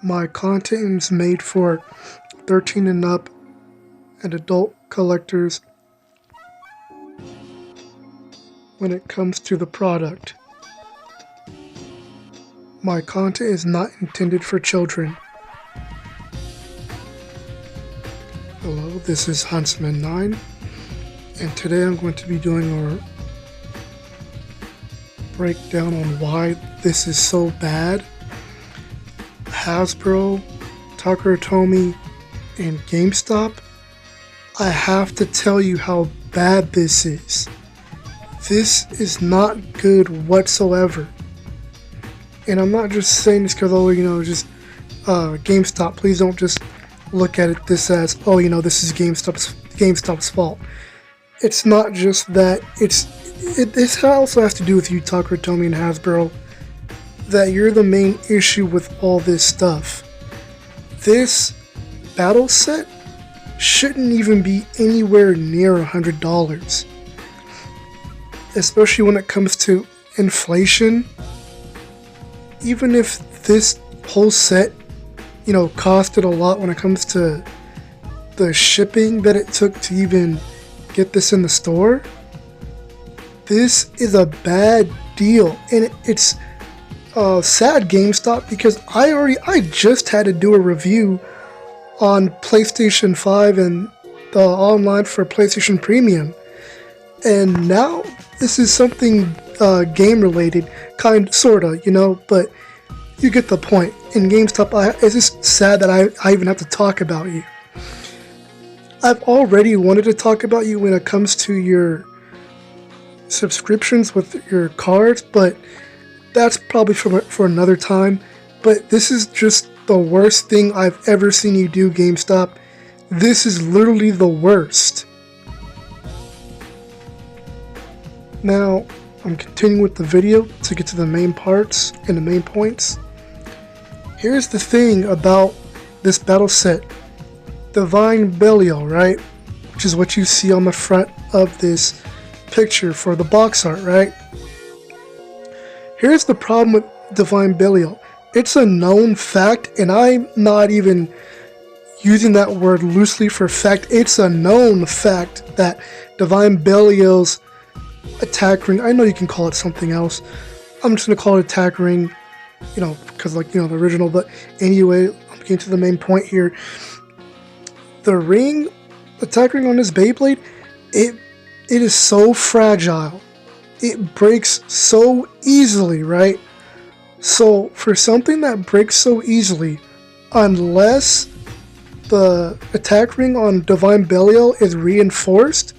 My content is made for 13 and up and adult collectors when it comes to the product. My content is not intended for children. Hello, this is Huntsman9, and today I'm going to be doing our breakdown on why this is so bad. Hasbro, Takara Tomy, and GameStop, I have to tell you how bad this is. This is not good whatsoever. And I'm not just saying this because, GameStop, please don't just look at it this as, this is GameStop's fault. It's not just that. This also has to do with you, Takara Tomy and Hasbro, that you're the main issue with all this stuff. This battle set shouldn't even be anywhere near $100, especially when it comes to inflation. Even if this whole set, costed a lot when it comes to the shipping that it took to even get this in the store, this is a bad deal. And it's sad, GameStop, because I just had to do a review on PlayStation 5 and the online for PlayStation Premium, and now this is something game related, sorta, but you get the point. In GameStop, it's just sad that I even have to talk about you. I've already wanted to talk about you when it comes to your subscriptions with your cards, but that's probably for another time. But this is just the worst thing I've ever seen you do, GameStop. This is literally the worst. Now, I'm continuing with the video to get to the main parts and the main points. Here's the thing about this battle set. Divine Belial, right? Which is what you see on the front of this picture for the box art, right? Here's the problem with Divine Belial. It's a known fact, and I'm not even using that word loosely for fact. It's a known fact that Divine Belial's attack ring, I know you can call it something else, I'm just going to call it attack ring, because the original, but anyway, I'm getting to the main point here. The attack ring on this Beyblade, it is so fragile. It breaks so easily, right? So for something that breaks so easily, unless the attack ring on Divine Belial is reinforced,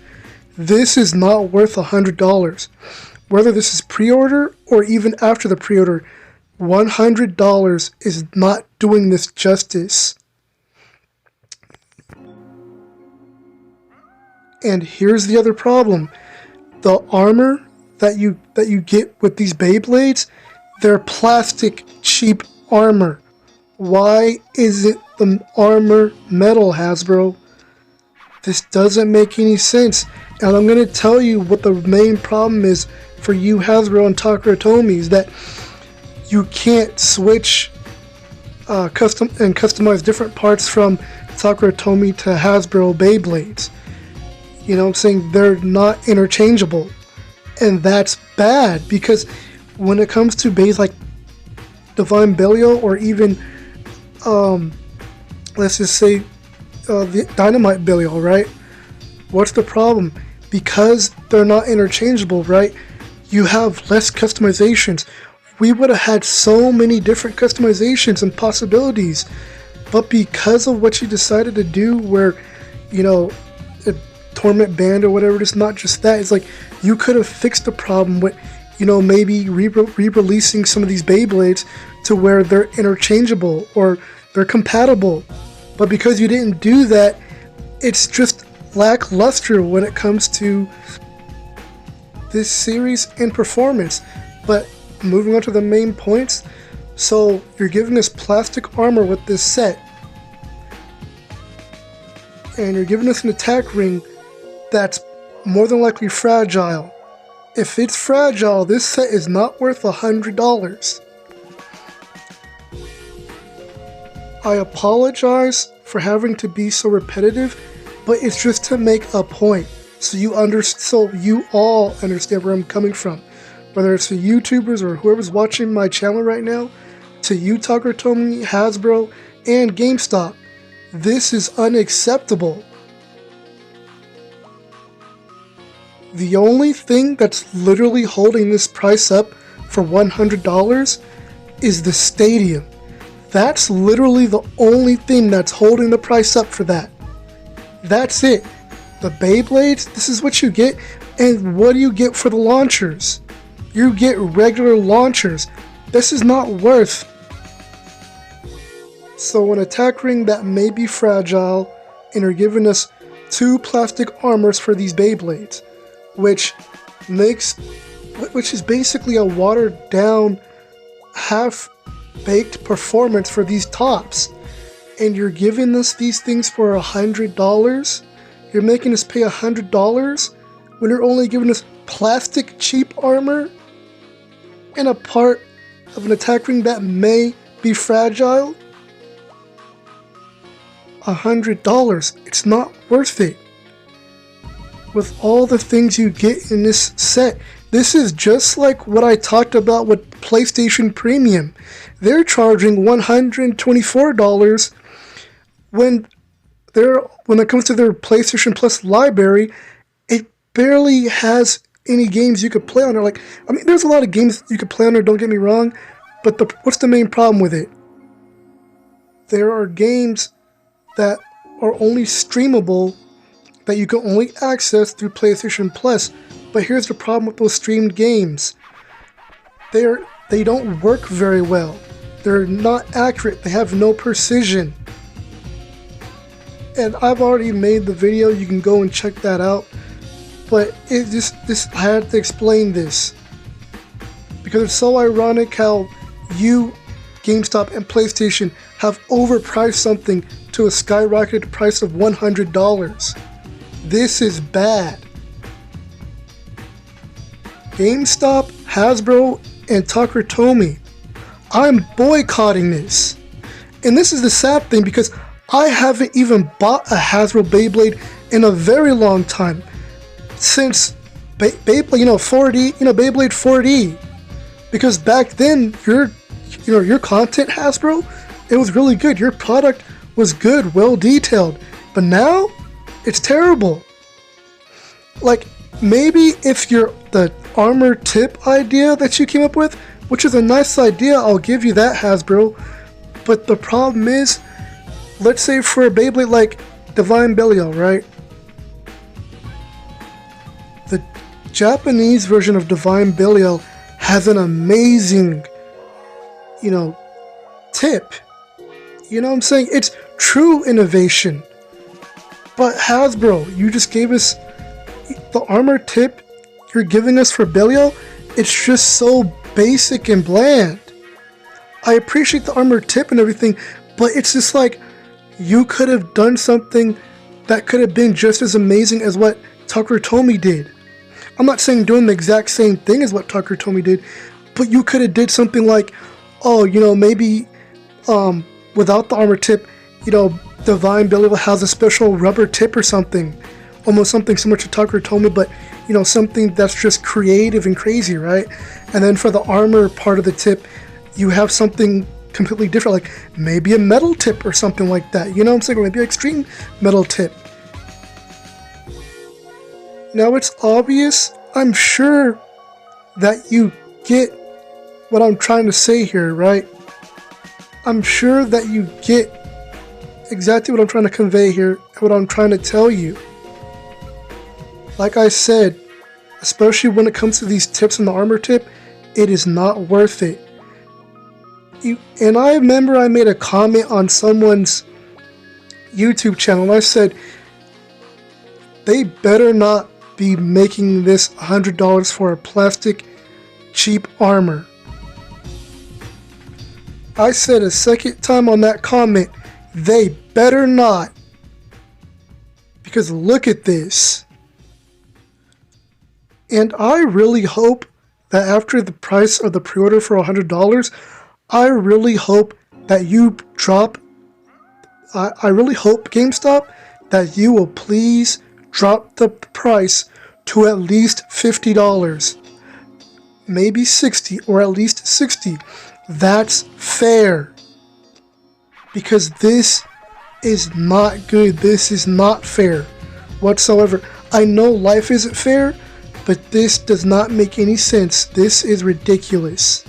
this is not worth $100. Whether this is pre-order or even after the pre-order, $100 is not doing this justice. And here's the other problem. The armor that you get with these Beyblades, they're plastic, cheap armor. Why isn't the armor metal, Hasbro? This doesn't make any sense. And I'm going to tell you what the main problem is for you, Hasbro and Takara Tomy, is that you can't switch customize different parts from Takara Tomy to Hasbro Beyblades. I'm saying? They're not interchangeable. And that's bad, because when it comes to bays like Divine Belial or even, let's just say, the Dynamite Belial, right? What's the problem? Because they're not interchangeable, right? You have less customizations. We would have had so many different customizations and possibilities, but because of what you decided to do, where, a Torment Band or whatever, it's not just that. It's like you could have fixed the problem with, maybe re-releasing some of these Beyblades to where they're interchangeable or they're compatible. But because you didn't do that, it's just lackluster when it comes to this series and performance. But moving on to the main points. So you're giving us plastic armor with this set, and you're giving us an attack ring that's more than likely fragile. If it's fragile, this set is not worth $100. I apologize for having to be so repetitive, but it's just to make a point, so you all understand where I'm coming from. Whether it's the YouTubers or whoever's watching my channel right now, to you, Tucker, TOMY, Hasbro, and GameStop, this is unacceptable. The only thing that's literally holding this price up for $100 is the stadium. That's literally the only thing that's holding the price up for that. That's it. The Beyblades, this is what you get. And what do you get for the launchers? You get regular launchers. This is not worth. So an attack ring that may be fragile, and are giving us 2 plastic armors for these Beyblades, which is basically a watered down, half-baked performance for these tops. And you're giving us these things for $100? You're making us pay $100 when you're only giving us plastic cheap armor and a part of an attack ring that may be fragile? $100. It's not worth it. With all the things you get in this set, this is just like what I talked about with PlayStation Premium. They're charging $124 when it comes to their PlayStation Plus library. It barely has any games you could play on it. There's a lot of games you could play on it, don't get me wrong, but what's the main problem with it? There are games that are only streamable, that you can only access through PlayStation Plus. But here's the problem with those streamed games. They don't work very well. They're not accurate. They have no precision. And I've already made the video. You can go and check that out. But I had to explain this, because it's so ironic how you, GameStop, and PlayStation have overpriced something to a skyrocketed price of $100. This is bad. GameStop, Hasbro, and Tucker TOMY, I'm boycotting this. And this is the sad thing, because I haven't even bought a Hasbro Beyblade in a very long time. Since Beyblade, Beyblade 4D. Because back then, your content, Hasbro, it was really good. Your product was good, well detailed. But now, it's terrible. Maybe if the armor tip idea that you came up with, which is a nice idea, I'll give you that, Hasbro. But the problem is, let's say for a Beyblade like Divine BELIAL, right? The Japanese version of Divine BELIAL has an amazing, tip. You know what I'm saying? It's true innovation. But Hasbro, you just gave us the armor tip you're giving us for BELIAL. It's just so basic and bland. I appreciate the armor tip and everything, but it's just like you could have done something that could have been just as amazing as what Tucker TOMY did. I'm not saying doing the exact same thing as what Tucker TOMY did, but you could have did something like, maybe without the armor tip, Divine BELIAL has a special rubber tip or something. Almost something similar to Tucker TOMY, but something that's just creative and crazy, right? And then for the armor part of the tip, you have something completely different, like maybe a metal tip or something like that. You know what I'm saying? Or maybe an extreme metal tip. Now it's obvious, I'm sure, that you get what I'm trying to say here, right? I'm sure that you get exactly what I'm trying to convey here, what I'm trying to tell you. Like I said, especially when it comes to these tips and the armor tip, it is not worth it. And I remember I made a comment on someone's YouTube channel, and I said, they better not be making this $100 for a plastic cheap armor. I said a second time on that comment, they better not. Because look at this. And I really hope that after the price of the pre-order for $100, I really hope that you drop I really hope, GameStop, that you will please drop the price to at least $50. Maybe 60, or at least 60. That's fair. Because this is not good. This is not fair whatsoever. I know life isn't fair, but this does not make any sense. This is ridiculous.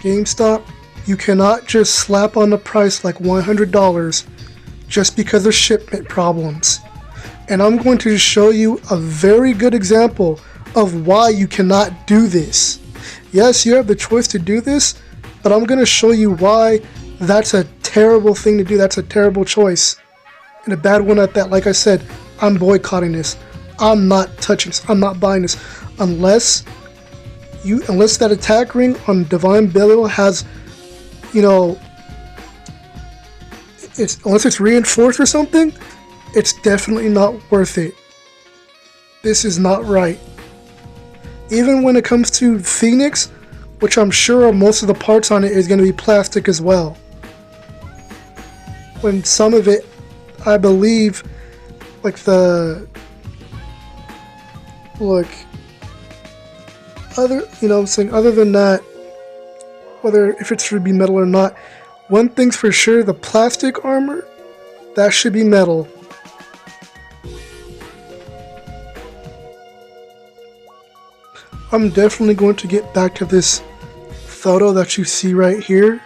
GameStop, you cannot just slap on the price like $100 just because of shipment problems. And I'm going to show you a very good example of why you cannot do this. Yes, you have the choice to do this, but I'm going to show you why that's a terrible thing to do. That's a terrible choice. And a bad one at that. Like I said, I'm boycotting this. I'm not touching this. I'm not buying this. Unless that attack ring on Divine Belial has, unless it's reinforced or something, it's definitely not worth it. This is not right. Even when it comes to Phoenix, which I'm sure most of the parts on it is going to be plastic as well. When some of it, I believe, like other than that, if it should be metal or not, one thing's for sure, the plastic armor, that should be metal. I'm definitely going to get back to this photo that you see right here.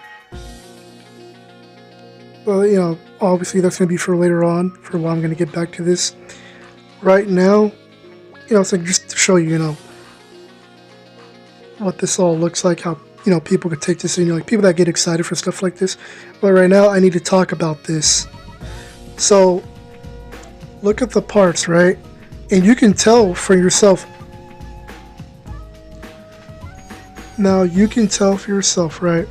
Well, obviously that's going to be for later on, for while I'm going to get back to this. Right now, it's like just to show you, what this all looks like, how, people could take this in, like people that get excited for stuff like this. But right now, I need to talk about this. So, look at the parts, right? And you can tell for yourself. Now, you can tell for yourself, right,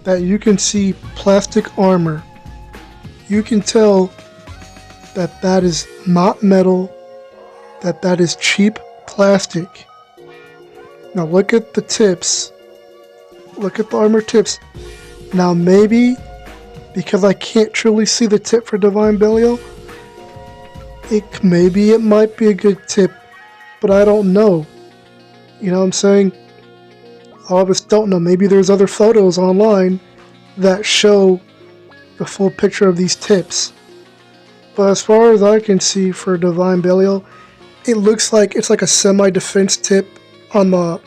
that you can see plastic armor. You can tell that that is not metal, that is cheap plastic. Now look at the tips. Look at the armor tips. Now maybe, because I can't truly see the tip for Divine Belial, maybe it might be a good tip, but I don't know. You know what I'm saying? All of us don't know. Maybe there's other photos online that show the full picture of these tips. But as far as I can see for Divine Belial, it looks like it's like a semi-defense tip on the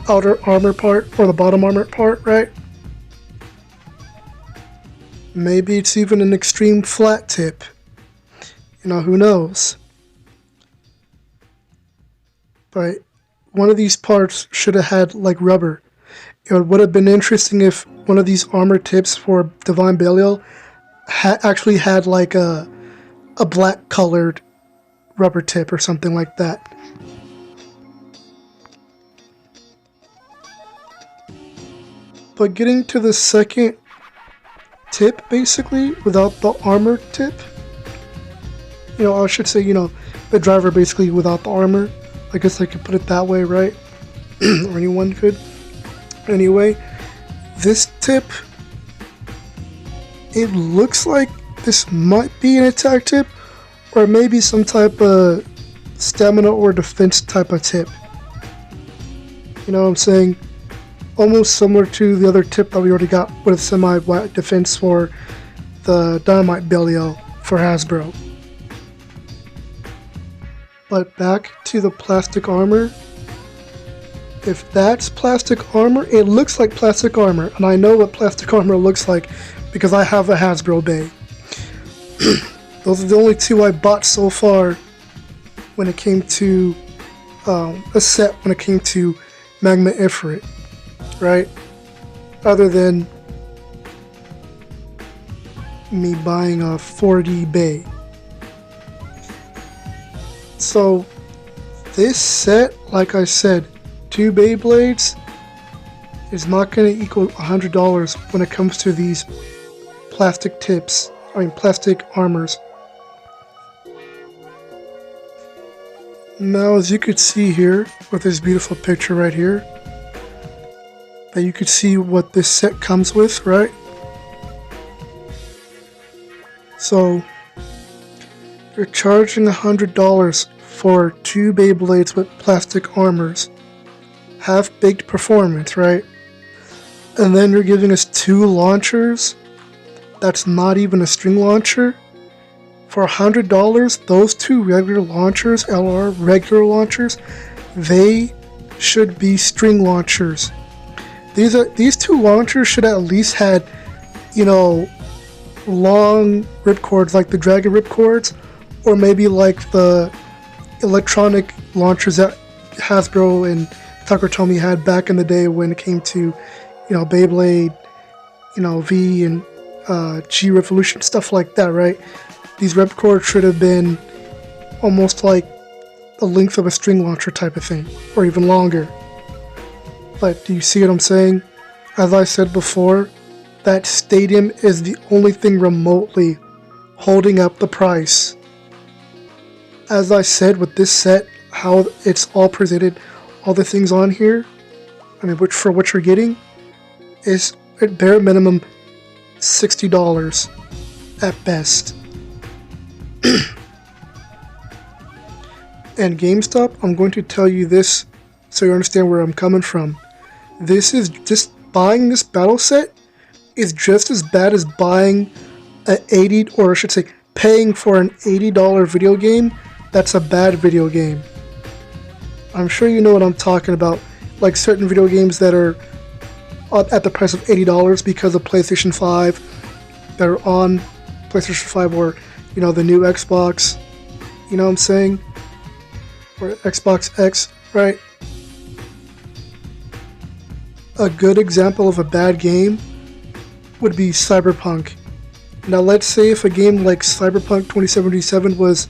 outer armor part, or the bottom armor part, right? Maybe it's even an extreme flat tip. Who knows? But one of these parts should have had like rubber. It would have been interesting if one of these armor tips for Divine Belial actually had like a black colored rubber tip or something like that. But getting to the second tip, basically, without the armor tip, I should say, the driver basically without the armor. I guess I could put it that way, right? Or anyone could. Anyway, this tip, it looks like this might be an attack tip, or maybe some type of stamina or defense type of tip. You know what I'm saying? Almost similar to the other tip that we already got with semi-defense for the Dynamite Belial for Hasbro. But back to the plastic armor. If that's plastic armor, it looks like plastic armor. And I know what plastic armor looks like because I have a Hasbro Bay. Those are the only two I bought so far when it came to a set, when it came to Magma Ifrit. Right? Other than me buying a 4D Bay. So, this set, like I said, 2 Beyblades is not going to equal $100 when it comes to these plastic tips. Plastic armors. Now, as you could see here, with this beautiful picture right here, that you could see what this set comes with, right? So you're charging $100 for 2 Beyblades with plastic armors, half-baked performance, right? And then you're giving us 2 launchers that's not even a string launcher. For $100, those 2 regular launchers, LR regular launchers, they should be string launchers. These 2 launchers should at least had, you know, long ripcords like the Dragon ripcords, or maybe like the electronic launchers that Hasbro and TOMY had back in the day when it came to, you know, Beyblade, you know, V and G Revolution, stuff like that, right? These ripcords should have been almost like the length of a string launcher type of thing, or even longer. But do you see what I'm saying? As I said before, that stadium is the only thing remotely holding up the price. As I said with this set, how it's all presented, all the things on here, I mean, for what you're getting, is at bare minimum $60 at best. And GameStop, I'm going to tell you this so you understand where I'm coming from. This is just buying this battle set is just as bad as buying an $80, or I should say paying for an $80 video game that's a bad video game. I'm sure you know what I'm talking about, like certain video games that are at the price of $80 because of PlayStation 5 that are on PlayStation 5, or, you know, the new Xbox, you know what I'm saying, or Xbox X, right? A good example of a bad game would be Cyberpunk. Now let's say if a game like Cyberpunk 2077 was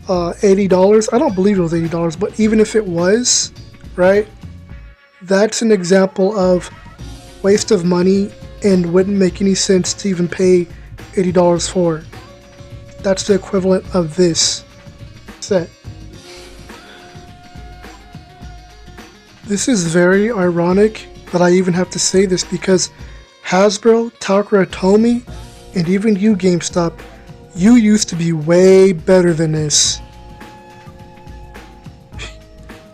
$80, I don't believe it was $80, but even if it was, right, that's an example of waste of money and wouldn't make any sense to even pay $80 for. That's the equivalent of this set. This is very ironic that I even have to say this, because Hasbro, Takara, TOMY, and even you, GameStop, you used to be way better than this.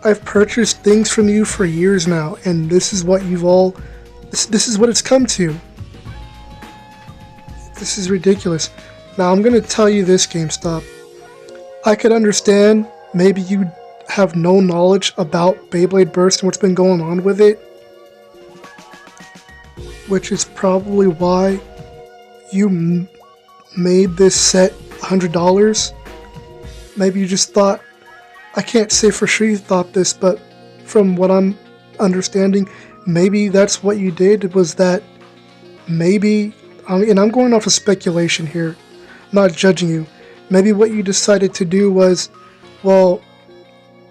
I've purchased things from you for years now, and this is what you've all... This is what it's come to. This is ridiculous. Now I'm going to tell you this, GameStop. I could understand maybe you have no knowledge about Beyblade Burst and what's been going on with it, which is probably why you made this set $100. Maybe you just thought, I can't say for sure you thought this, but from what I'm understanding, maybe that's what you did, was that maybe, and I'm going off of speculation here, not judging you, maybe what you decided to do was, well,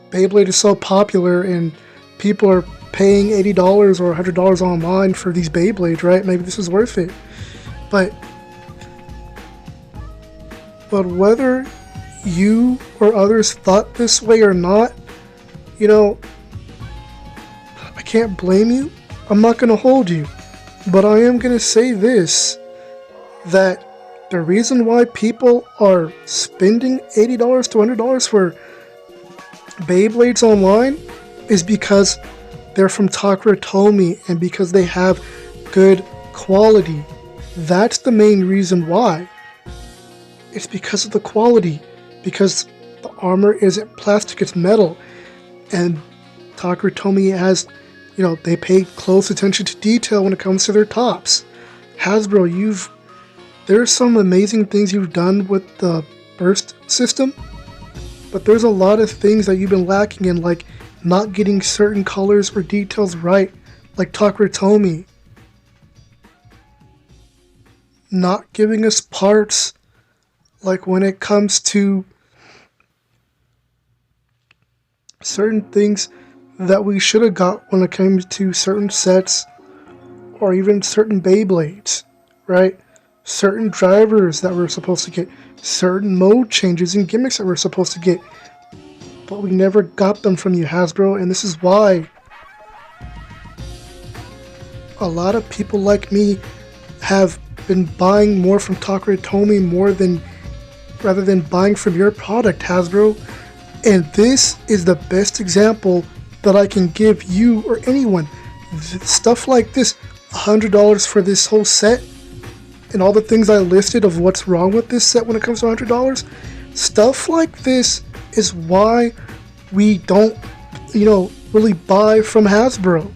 Beyblade is so popular and people are paying $80 or $100 online for these Beyblades, right? Maybe this is worth it. But whether you or others thought this way or not, you know, I can't blame you. I'm not going to hold you. But I am going to say this, that the reason why people are spending $80 to $100 for Beyblades online is because they're from Takara TOMY and because they have good quality. That's the main reason why. It's because of the quality. Because the armor isn't plastic, it's metal. And Takara TOMY has, you know, they pay close attention to detail when it comes to their tops. Hasbro, there's some amazing things you've done with the burst system, but there's a lot of things that you've been lacking in, like not getting certain colors or details right, like Takara TOMY. Not giving us parts, like when it comes to certain things that we should have got when it comes to certain sets, or even certain Beyblades, right? Certain drivers that we're supposed to get, certain mode changes and gimmicks that we're supposed to get, but we never got them from you, Hasbro, and this is why. a lot of people like me have been buying more from Takara Tomy rather than buying from your product, Hasbro. And this is the best example that I can give you or anyone. Stuff like this, $100 for this whole set, and all the things I listed of what's wrong with this set when it comes to $100, stuff like this is why we don't, really buy from Hasbro.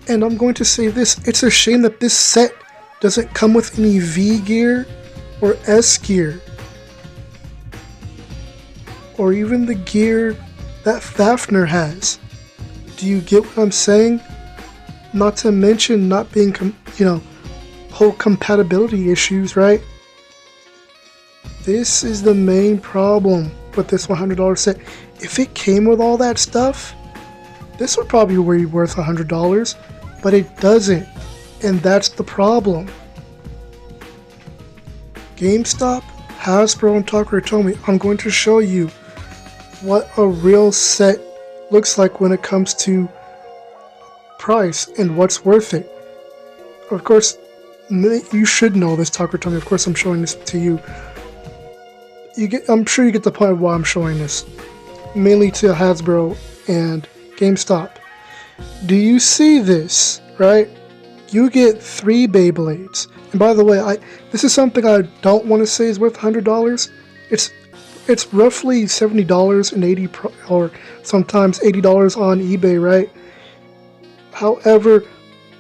And I'm going to say this, it's a shame that this set doesn't come with any V gear or S gear, or even the gear that Fafnir has. Do you get what I'm saying? Not to mention not being, whole compatibility issues, right? This is the main problem with this $100 set. If it came with all that stuff, this would probably be worth $100, but it doesn't, and that's the problem. GameStop, Hasbro, and Takara Tomy, I'm going to show you what a real set looks like when it comes to price and what's worth it. Of course, you should know this, Takara Tomy. Of course, I'm showing this to you. I'm sure you get the point of why I'm showing this, mainly to Hasbro and GameStop. Do you see this, right? You get 3 Beyblades. And by the way, this is something I don't want to say is worth $100. It's roughly $70 and $80 or sometimes $80 on eBay, right? However,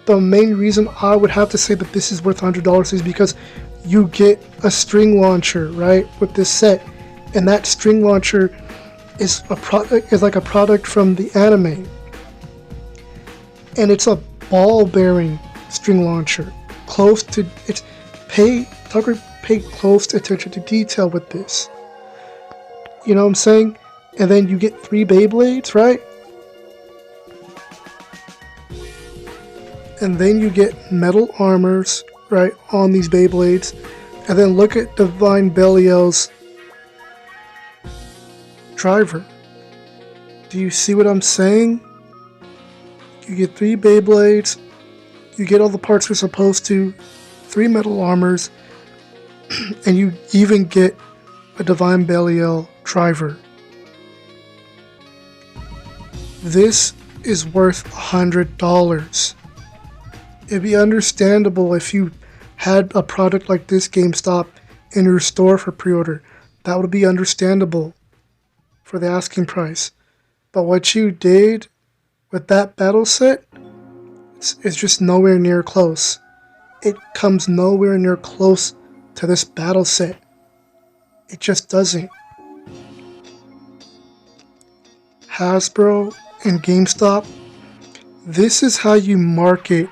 the main reason I would have to say that this is worth $100 is because you get a string launcher, right, with this set, and that string launcher is like a product from the anime, and it's a ball bearing string launcher. Tucker paid close attention to detail with this. You know what I'm saying? And then you get 3 Beyblades, right? And then you get metal armors, right, on these Beyblades. And then look at Divine Belial's driver. Do you see what I'm saying? You get 3 Beyblades, you get all the parts you're supposed to, 3 metal armors, and you even get a Divine Belial driver. This is worth $100. It'd be understandable if you had a product like this, GameStop, in your store for pre-order. That would be understandable for the asking price. But what you did with that battle set, it's just nowhere near close. It comes nowhere near close to this battle set. It just doesn't. Hasbro and GameStop, this is how you market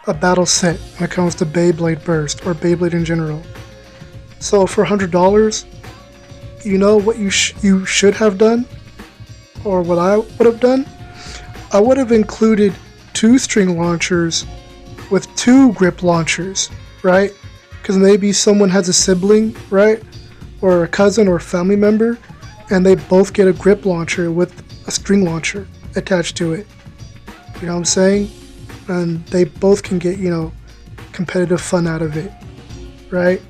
a battle set when it comes to Beyblade Burst or Beyblade in general. So for $100, you know what you should have done, or what I would have done? I would have included 2 string launchers with 2 grip launchers, right? Because maybe someone has a sibling, right? Or a cousin or family member, and they both get a grip launcher with a string launcher attached to it. You know what I'm saying? And they both can get, competitive fun out of it, right?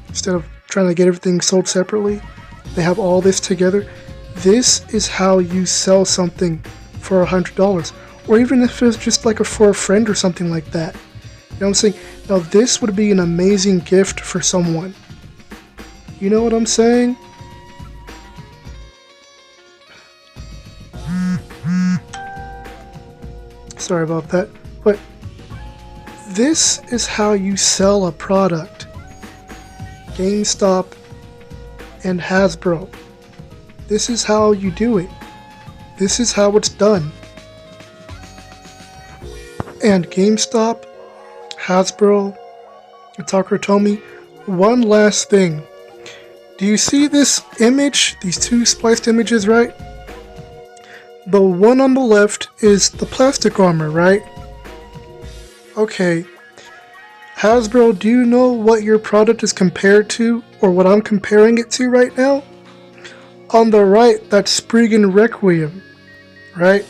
Instead of trying to get everything sold separately, they have all this together. This is how you sell something for $100, or even if it's just for a friend or something like that. You know what I'm saying? Now this would be an amazing gift for someone. You know what I'm saying? Sorry about that, but this is how you sell a product. GameStop and Hasbro. This is how you do it. This is how it's done. And GameStop, Hasbro, and Takara Tomy, one last thing. Do you see this image? These 2 spliced images, right? The one on the left is the plastic armor, right? Okay. Hasbro, do you know what your product is compared to, or what I'm comparing it to right now? On the right, that's Spriggan Requiem, right?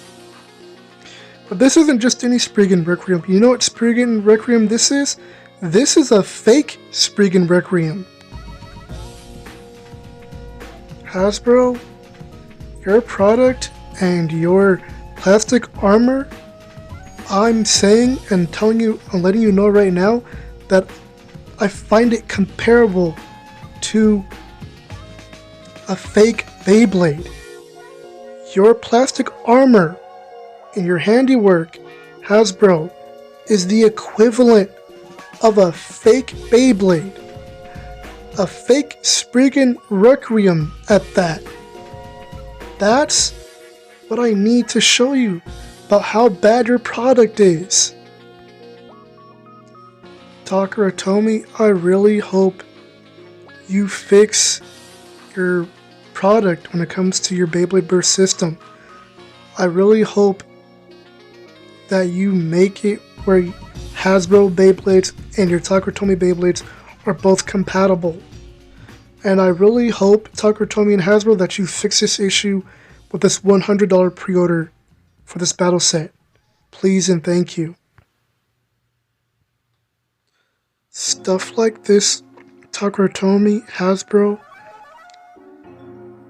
But this isn't just any Spriggan Requiem. You know what Spriggan Requiem this is? This is a fake Spriggan Requiem. Hasbro, your product and your plastic armor, I'm saying and telling you and letting you know right now that I find it comparable to a fake Beyblade. Your plastic armor and your handiwork, Hasbro, is the equivalent of a fake Beyblade. A fake Spriggan Requiem at that. That's what I need to show you about how bad your product is. Takara Tomy, I really hope you fix your product when it comes to your Beyblade Burst system. I really hope that you make it where Hasbro Beyblades and your Takara Tomy Beyblades are both compatible. And I really hope, Takara Tomy and Hasbro, that you fix this issue with this $100 pre-order for this battle set. Please and thank you. Stuff like this, Takara Tomy, Hasbro,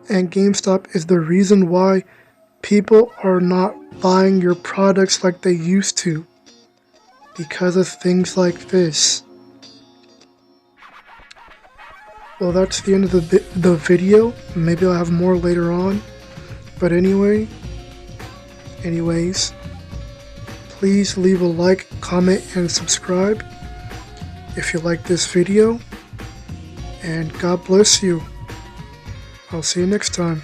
and GameStop is the reason why people are not buying your products like they used to. Because of things like this. Well, that's the end of the video. Maybe I'll have more later on. But anyways, please leave a like, comment, and subscribe if you like this video. And God bless you. I'll see you next time.